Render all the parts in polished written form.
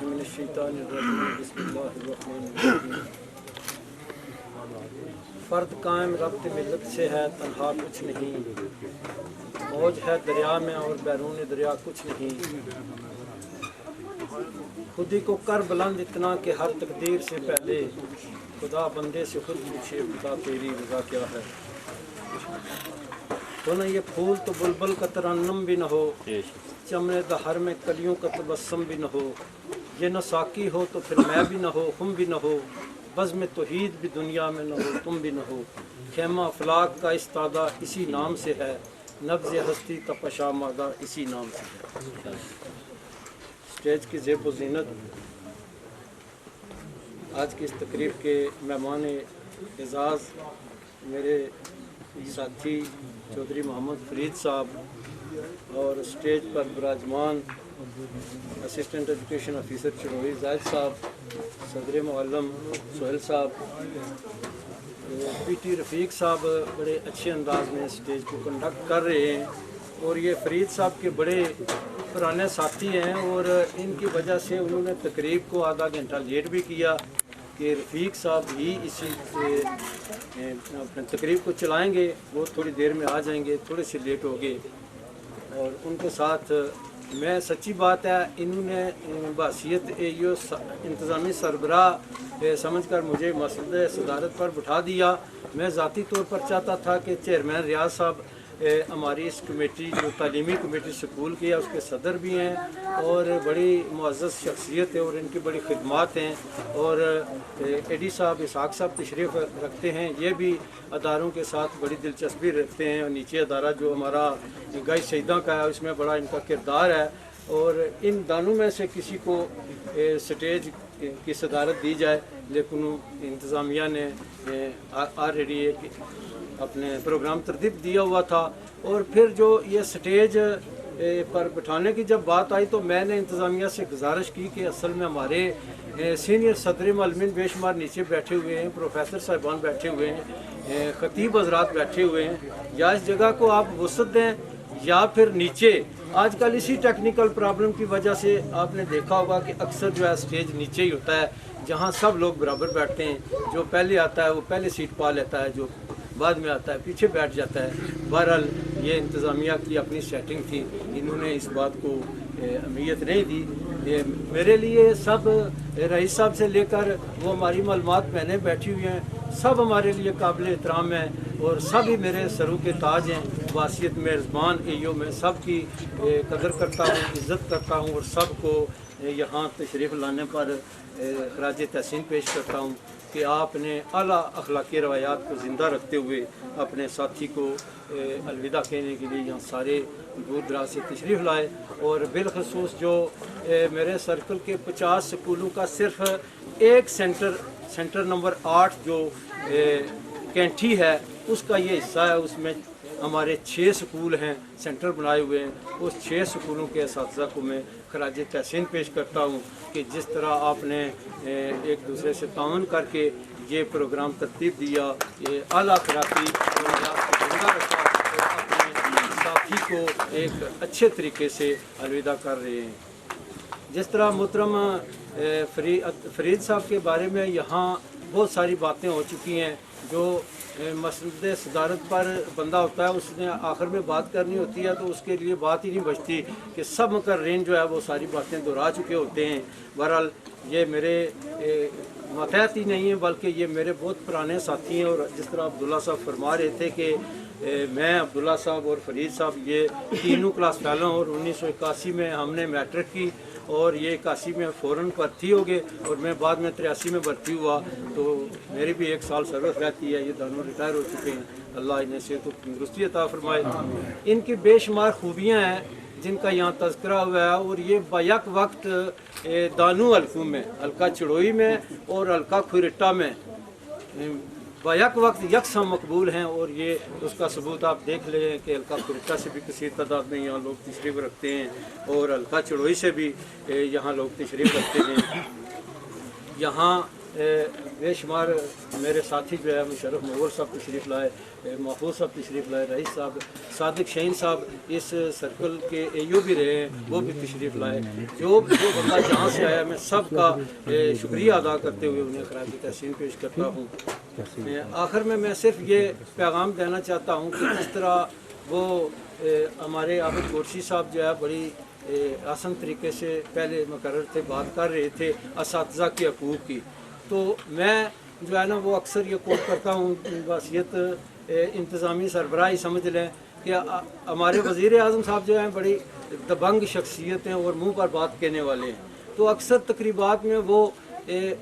बिल्लाहि मिनश्शैतानिर्रजीम बिस्मिल्लाहिर्रहमानिर्रहीम। फ़र्द कायम रब्त मिल्लत से है, तन्हा कुछ नहीं। मौज है दरिया में और बैरून दरिया कुछ नहीं। खुदी को कर बुलंद इतना कि हर तकदीर से पहले खुदा बंदे से खुद पूछे, खुदा तेरी रज़ा क्या है। तो न ये फूल तो बुलबुल का तरन्नुम भी न हो, चमने दहर में कलियों का तबस्सुम भी न हो। ये न साकी हो तो फिर मैं भी न हो, हम भी न हो। बज़्म में तौहीद भी दुनिया में न हो, तुम भी न हो। खेमा अफलाक का इस्तादा इसी नाम से है, नब्ज़ हस्ती तपशा मादा इसी नाम से है। स्टेज की ज़ेब व ज़ीनत, आज की इस तकरीब के मेहमान एजाज़ मेरे साथी चौधरी मोहम्मद फरीद साहब और स्टेज पर विराजमान असिस्टेंट एजुकेशन ऑफिसर चिड़ोई जाहिद साहब, सदर मुअल्लम सोहेल साहब, पीटी रफ़ीक साहब बड़े अच्छे अंदाज में स्टेज को कंडक्ट कर रहे हैं। और ये फरीद साहब के बड़े पुराने साथी हैं और इनकी वजह से उन्होंने तकरीब को आधा घंटा लेट भी किया कि रफ़ीक साहब ही इसी अपने तकरीब को चलाएंगे। वो थोड़ी देर में आ जाएंगे, थोड़े से लेट हो गए। और उनके साथ मैं सच्ची बात है, इन्होंने बहसीत यो इंतज़ामी सरबराह समझ कर मुझे मसले सदारत पर बिठा दिया। मैं ज़ाती तौर पर चाहता था कि चेयरमैन रियाज साहब हमारी इस कमेटी जो तालीमी कमेटी स्कूल की है उसके सदर भी हैं और बड़ी मुअज़्ज़ज़ शख्सियत है और इनकी बड़ी खिदमात हैं। और एडी साहब इसहाक साहब तशरीफ़ रखते हैं, ये भी अदारों के साथ बड़ी दिलचस्पी रखते हैं। और नीचे अदारा जो हमारा गाय शहीदा का है उसमें बड़ा इनका किरदार है। और इन दानों में से किसी को स्टेज की सदारत दी जाए, लेकिन इंतज़ामिया ने ऑलरेडी अपने प्रोग्राम तरतीब दिया हुआ था। और फिर जो ये स्टेज पर बिठाने की जब बात आई तो मैंने इंतज़ामिया से गुजारिश की कि असल में हमारे सीनियर सदर मलमिन बेशुमार नीचे बैठे हुए हैं, प्रोफेसर साहिबान बैठे हुए हैं, ख़तीब हज़रात बैठे हुए हैं, या इस जगह को आप वसअत दें या फिर नीचे। आजकल इसी टेक्निकल प्रॉब्लम की वजह से आपने देखा होगा कि अक्सर जो है स्टेज नीचे ही होता है, जहाँ सब लोग बराबर बैठते हैं। जो पहले आता है वो पहले सीट पा लेता है, जो बाद में आता है पीछे बैठ जाता है। बहरहाल ये इंतज़ामिया की अपनी सेटिंग थी, इन्होंने इस बात को अहमियत नहीं दी। ये मेरे लिए सब रईस साहब से लेकर वो हमारी मालूमात पहने बैठी हुई हैं, सब हमारे लिए काबिल एहतराम हैं और सब ही मेरे सरों के ताज हैं। वासियत मेज़बान एयो मैं सब की कदर करता हूँ, इज़्ज़त करता हूँ और सब को यहाँ तशरीफ़ लाने पर खराज तहसीन पेश करता हूँ कि आपने आला अखलाकी रवायात को ज़िंदा रखते हुए अपने साथी को अलविदा कहने के लिए यहाँ सारे दूर दराज से तशरीफ़ लाए। और बिलखसूस जो मेरे सर्कल के 50 स्कूलों का सिर्फ एक सेंटर नंबर 8 जो कैंठी है उसका ये हिस्सा है। उसमें हमारे 6 स्कूल हैं, सेंटर बनाए हुए हैं। उस 6 स्कूलों के असातिज़ा को मैं खराज तहसीन पेश करता हूँ कि जिस तरह आपने एक दूसरे से ताउन करके ये प्रोग्राम तरतीब दिया, ये आला अखलाकी अपने साथी को एक अच्छे तरीके से अलविदा कर रहे हैं। जिस तरह मोहतरम फरीद साहब के बारे में यहाँ बहुत सारी बातें हो चुकी हैं। जो मसले सदारत पर बंदा होता है उसने आखिर में बात करनी होती है तो उसके लिए बात ही नहीं बचती कि सब मुकर्रीन जो है वो सारी बातें दोहरा चुके होते हैं। बहरहाल ये मेरे मतहत ही नहीं है बल्कि ये मेरे बहुत पुराने साथी हैं। और जिस तरह अब्दुल्ला साहब फरमा रहे थे कि मैं, अब्दुल्ला साहब और फरीद साहब ये तीनों क्लास फेलो और 1981 में हमने मैट्रिक की और ये 81 में फ़ौरन भर्ती हो गए और मैं बाद में 83 में भर्ती हुआ तो मेरी भी 1 साल सर्विस रहती है। ये दोनों रिटायर हो चुके हैं, अल्लाह इन्हें सेहत और तंदुरुस्ती अता फरमाए। इनकी बेशुमार खूबियाँ हैं जिनका यहाँ तज़किरा हुआ है। और ये बैक वक्त दानू हल्कों में, हल्का चिड़ोई में और हल्का खुरिट्टा में बैक वक्त यकसम मकबूल हैं। और ये उसका सबूत आप देख लें कि हल्का खुरिट्टा से भी कसीर तादाद में यहाँ लोग तशरीफ़ रखते हैं और हल्का चिड़ोई से भी यहाँ लोग तशरीफ़ रखते हैं। यहाँ बेशुमार मेरे साथी जो है मुशर्रफ मुग़ल साहब तशरीफ़ लाए, महफूज साहब तशरीफ़ लाए, रईस साहब, सादिक शहीन साहब इस सर्कल के AU भी रहे हैं, वो भी तशरीफ़ लाए। जो बंदा जहाँ से आया मैं सब का शुक्रिया अदा करते हुए उन्हें खराज तहसीन पेश करता हूँ। आखिर में मैं सिर्फ ये पैगाम देना चाहता हूँ कि जिस तरह वो हमारे आबिद कुरशी साहब जो है बड़ी आसान तरीके से पहले मुकर्रर थे, बात कर रहे थे असातिज़ा के हकूक़ की, तो मैं जो है ना वो अक्सर ये कोट करता हूँ, वसीयत इंतज़ामी सरबराही समझ लें कि हमारे वज़ीर आज़म साहब जो हैं बड़ी दबंग शख्सियत हैं और मुँह पर बात कहने वाले हैं। तो अक्सर तकरीबात में वो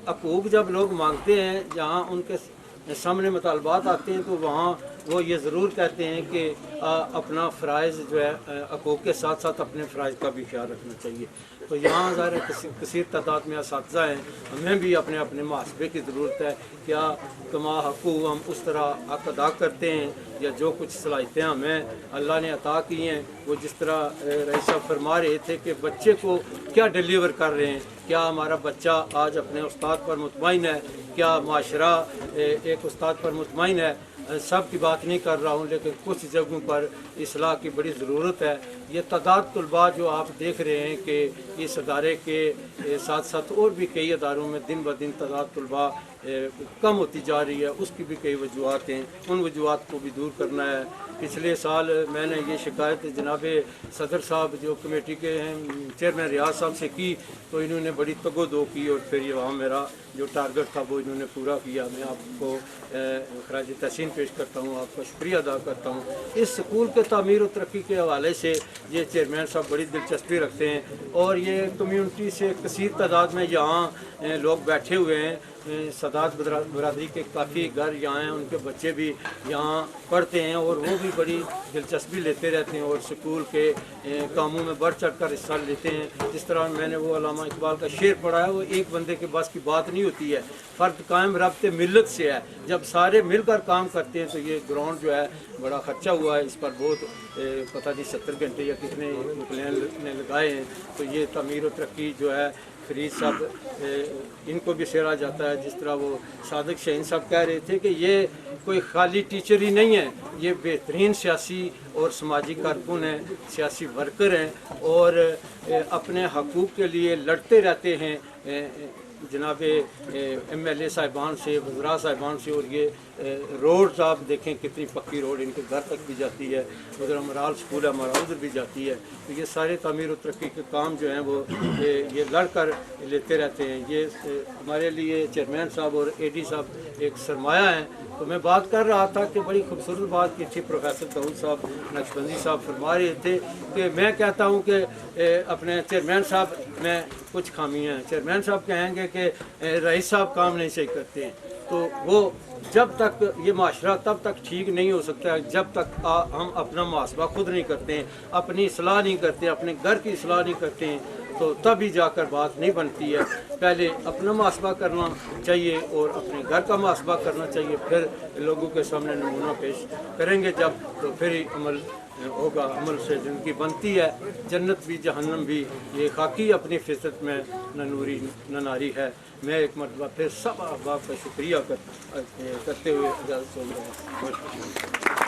हकूक़ जब लोग मांगते हैं, जहाँ उनके सामने मुतालबात आते हैं, तो वहाँ वो ये ज़रूर कहते हैं कि अपना फ़राइज़ जो है हकूक़ के साथ साथ अपने फ़राइज़ का भी ख्याल रखना चाहिए। तो यहाँ ज़ाहिर कसीर तादाद में असातिज़ा हैं, हमें भी अपने अपने मुहासबे की ज़रूरत है। क्या कमा हकूक़ हम उस तरह हक़ अदा करते हैं, या जो कुछ सलाहियतें हमें अल्लाह ने अता की हैं वो जिस तरह रईस साहब फरमा रहे थे कि बच्चे को क्या डिलीवर कर रहे हैं, क्या हमारा बच्चा आज अपने उस्ताद पर मुतमईन है, क्या माशरा एक उस्ताद पर मुतमईन है। सब की बात नहीं कर रहा हूँ, लेकिन कुछ जगहों पर इस्लाह की बड़ी ज़रूरत है। ये तादाद तलबा जो आप देख रहे हैं कि इस अदारे के साथ साथ और भी कई अदारों में दिन ब दिन तादाद तलबा कम होती जा रही है, उसकी भी कई वजूहत हैं, उन वजूहत को भी दूर करना है। पिछले साल मैंने ये शिकायत जनाब सदर साहब जो कमेटी के हैं चेयरमैन रियाज साहब से की, तो इन्होंने बड़ी तगोदो की और फिर ये वहाँ मेरा जो टारगेट था वो इन्होंने पूरा किया। मैं आपको खराज तहसीन पेश करता हूँ, आपका शुक्रिया अदा करता हूँ। इस स्कूल के तामीर और तरक्की के हवाले से ये चेयरमैन साहब बड़ी दिलचस्पी रखते हैं और ये कम्यूनिटी से कसीर तादाद में यहाँ लोग बैठे हुए हैं। सदात बरादरी के काफ़ी घर यहाँ हैं, उनके बच्चे भी यहाँ पढ़ते हैं और वो भी बड़ी दिलचस्पी लेते रहते हैं और स्कूल के कामों में बढ़ चढ़ कर हिस्सा लेते हैं। जिस तरह मैंने वो अल्लामा इकबाल का शेर पढ़ा है, वो एक बंदे के बस की बात नहीं होती है, फ़र्द कायम रब्ते मिल्लत से है। जब सारे मिलकर काम करते हैं तो ये ग्राउंड जो है बड़ा खर्चा हुआ है, इस पर बहुत पता नहीं 70 घंटे या कितने ने लगाए हैं। तो ये तमीर और तरक्की जो है फरीद साहब इनको भी सेरा जाता है। जिस तरह वो सादिक शहीन साहब कह रहे थे कि ये कोई खाली टीचर ही नहीं है, ये बेहतरीन सियासी और समाजी कारकुन हैं, सियासी वर्कर हैं और अपने हकूक़ के लिए लड़ते रहते हैं जनाब MLA साहिबान से, वज़रा साहिबान से। और ये रोड्स आप देखें कितनी पक्की रोड इनके घर तक भी जाती है, उधर अमराल स्कूल है हमारा उधर भी जाती है। तो ये सारे तामीर और तरक्की के काम जो हैं वो ये लड़ कर लेते रहते हैं। ये हमारे लिए चेयरमैन साहब और AD साहब एक सरमाया है। तो मैं बात कर रहा था कि बड़ी खूबसूरत बात की थी, प्रोफेसर दाऊद साहब नक्शबंदी साहब फरमा रहे थे कि मैं कहता हूँ कि अपने चेयरमैन साहब में कुछ खामियाँ हैं। चेयरमैन साहब कहेंगे कि रईस साहब काम नहीं सही करते हैं, तो वो जब तक ये माशरा तब तक ठीक नहीं हो सकता है जब तक हम अपना मुहासबा खुद नहीं करते हैं, अपनी इस्लाह नहीं करते, अपने घर की इस्लाह नहीं करते हैं, तो तभी जाकर बात नहीं बनती है। पहले अपना मुहासबा करना चाहिए और अपने घर का मुहासबा करना चाहिए, फिर लोगों के सामने नमूना पेश करेंगे जब, तो फिर ही अमल होगा। अमल से ज़िंदगी बनती है, जन्नत भी जहन्नम भी। ये खाकी अपनी फितरत में न नूरी न नारी है। मैं एक मरतबा फिर सब अहबाब का शुक्रिया करते हुए इजाज़त चाहूँगा।